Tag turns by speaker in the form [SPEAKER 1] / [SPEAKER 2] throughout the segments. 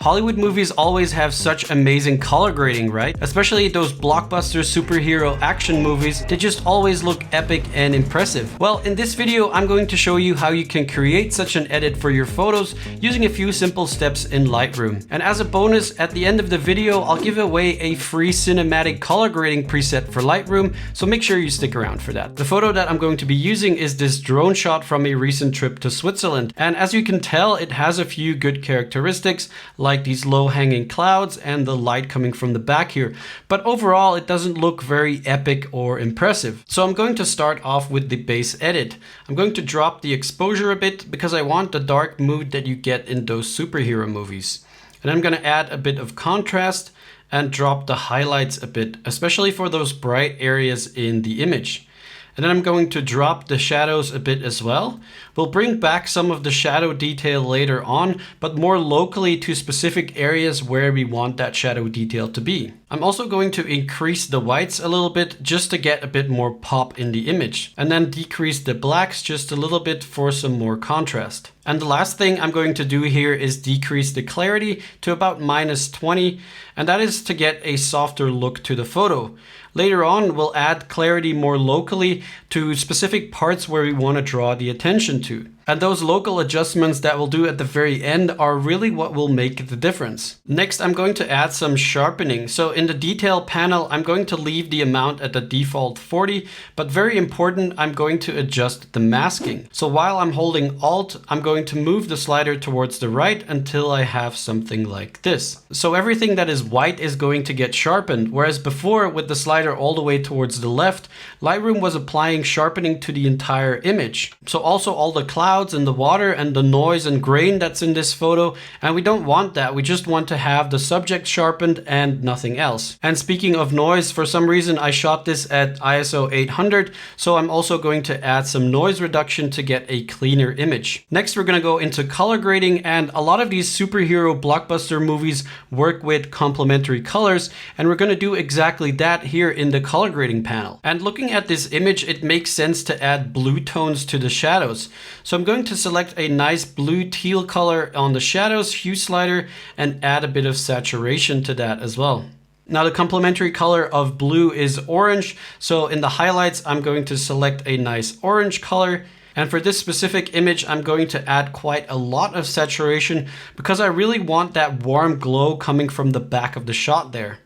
[SPEAKER 1] Hollywood movies always have such amazing color grading, right? Especially those blockbuster superhero action movies, they just always look epic and impressive. Well, in this video, I'm going to show you how you can create such an edit for your photos using a few simple steps in Lightroom. And as a bonus, at the end of the video, I'll give away a free cinematic color grading preset for Lightroom, so make sure you stick around for that. The photo that I'm going to be using is this drone shot from a recent trip to Switzerland. And as you can tell, it has a few good characteristics, like these low-hanging clouds and the light coming from the back here. But overall, it doesn't look very epic or impressive. So I'm going to start off with the base edit. I'm going to drop the exposure a bit because I want the dark mood that you get in those superhero movies. And I'm going to add a bit of contrast and drop the highlights a bit, especially for those bright areas in the image. And then I'm going to drop the shadows a bit as well. We'll bring back some of the shadow detail later on, but more locally to specific areas where we want that shadow detail to be. I'm also going to increase the whites a little bit just to get a bit more pop in the image, and then decrease the blacks just a little bit for some more contrast. And the last thing I'm going to do here is decrease the clarity to about -20, and that is to get a softer look to the photo. Later on, we'll add clarity more locally to specific parts where we want to draw the attention to. And those local adjustments that we'll do at the very end are really what will make the difference. Next, I'm going to add some sharpening. So in the detail panel, I'm going to leave the amount at the default 40, but very important, I'm going to adjust the masking. So while I'm holding Alt, I'm going to move the slider towards the right until I have something like this. So everything that is white is going to get sharpened, whereas before with the slider all the way towards the left, Lightroom was applying sharpening to the entire image. So also all the clouds and the water and the noise and grain that's in this photo, and we don't want that. We just want to have the subject sharpened and nothing else. And speaking of noise, for some reason I shot this at ISO 800, so I'm also going to add some noise reduction to get a cleaner image. Next, we're going to go into color grading, and a lot of these superhero blockbuster movies work with complementary colors, and we're going to do exactly that here in the color grading panel. And looking at this image, it makes sense to add blue tones to the shadows. So I'm going to select a nice blue teal color on the shadows hue slider and add a bit of saturation to that as well. Now the complementary color of blue is orange, so in the highlights I'm going to select a nice orange color. And for this specific image, I'm going to add quite a lot of saturation because I really want that warm glow coming from the back of the shot there.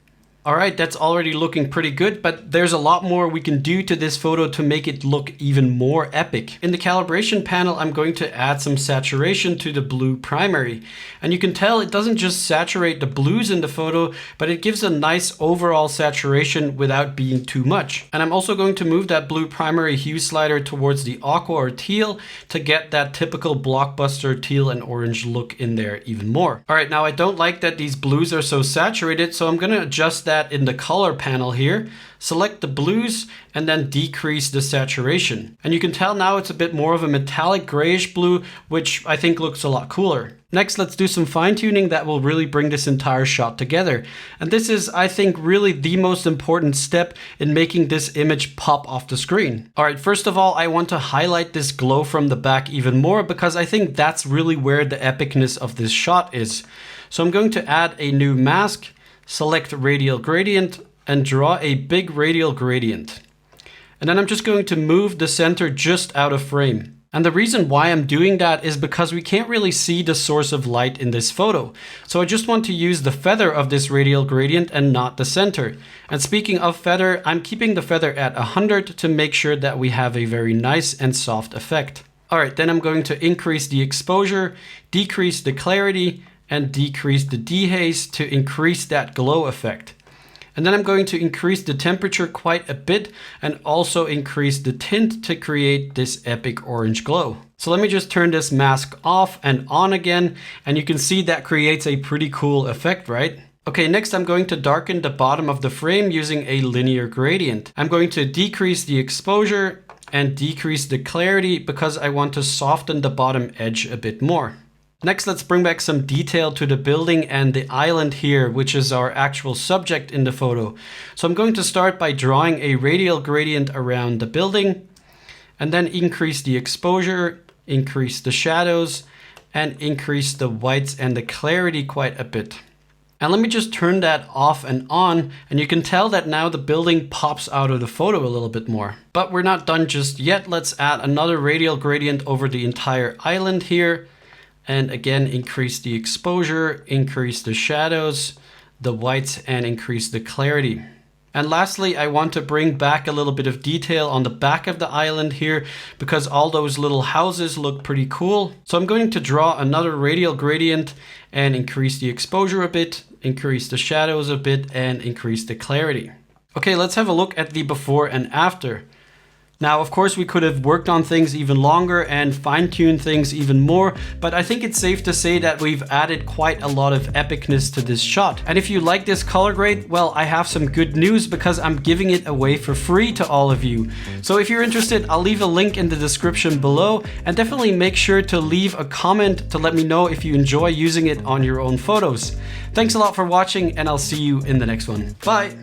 [SPEAKER 1] Alright, that's already looking pretty good, but there's a lot more we can do to this photo to make it look even more epic. In the calibration panel, I'm going to add some saturation to the blue primary. And you can tell it doesn't just saturate the blues in the photo, but it gives a nice overall saturation without being too much. And I'm also going to move that blue primary hue slider towards the aqua or teal to get that typical blockbuster teal and orange look in there even more. Alright, now I don't like that these blues are so saturated, so I'm going to adjust that in the color panel here, select the blues and then decrease the saturation. And you can tell now it's a bit more of a metallic grayish blue, which I think looks a lot cooler. Next, let's do some fine tuning that will really bring this entire shot together. And this is, I think, really the most important step in making this image pop off the screen. All right, first of all, I want to highlight this glow from the back even more because I think that's really where the epicness of this shot is. So I'm going to add a new mask, select radial gradient and draw a big radial gradient. And then I'm just going to move the center just out of frame. And the reason why I'm doing that is because we can't really see the source of light in this photo. So I just want to use the feather of this radial gradient and not the center. And speaking of feather, I'm keeping the feather at 100 to make sure that we have a very nice and soft effect. All right, then I'm going to increase the exposure, decrease the clarity, and decrease the dehaze to increase that glow effect. And then I'm going to increase the temperature quite a bit and also increase the tint to create this epic orange glow. So let me just turn this mask off and on again, and you can see that creates a pretty cool effect, right? Okay, next I'm going to darken the bottom of the frame using a linear gradient. I'm going to decrease the exposure and decrease the clarity because I want to soften the bottom edge a bit more. Next, let's bring back some detail to the building and the island here, which is our actual subject in the photo. So I'm going to start by drawing a radial gradient around the building and then increase the exposure, increase the shadows, and increase the whites and the clarity quite a bit. And let me just turn that off and on, and you can tell that now the building pops out of the photo a little bit more. But we're not done just yet. Let's add another radial gradient over the entire island here. And again, increase the exposure, increase the shadows, the whites, and increase the clarity. And lastly, I want to bring back a little bit of detail on the back of the island here because all those little houses look pretty cool. So I'm going to draw another radial gradient and increase the exposure a bit, increase the shadows a bit, and increase the clarity. Okay, let's have a look at the before and after. Now, of course, we could have worked on things even longer and fine-tuned things even more, but I think it's safe to say that we've added quite a lot of epicness to this shot. And if you like this color grade, well, I have some good news because I'm giving it away for free to all of you. So if you're interested, I'll leave a link in the description below, and definitely make sure to leave a comment to let me know if you enjoy using it on your own photos. Thanks a lot for watching, and I'll see you in the next one. Bye!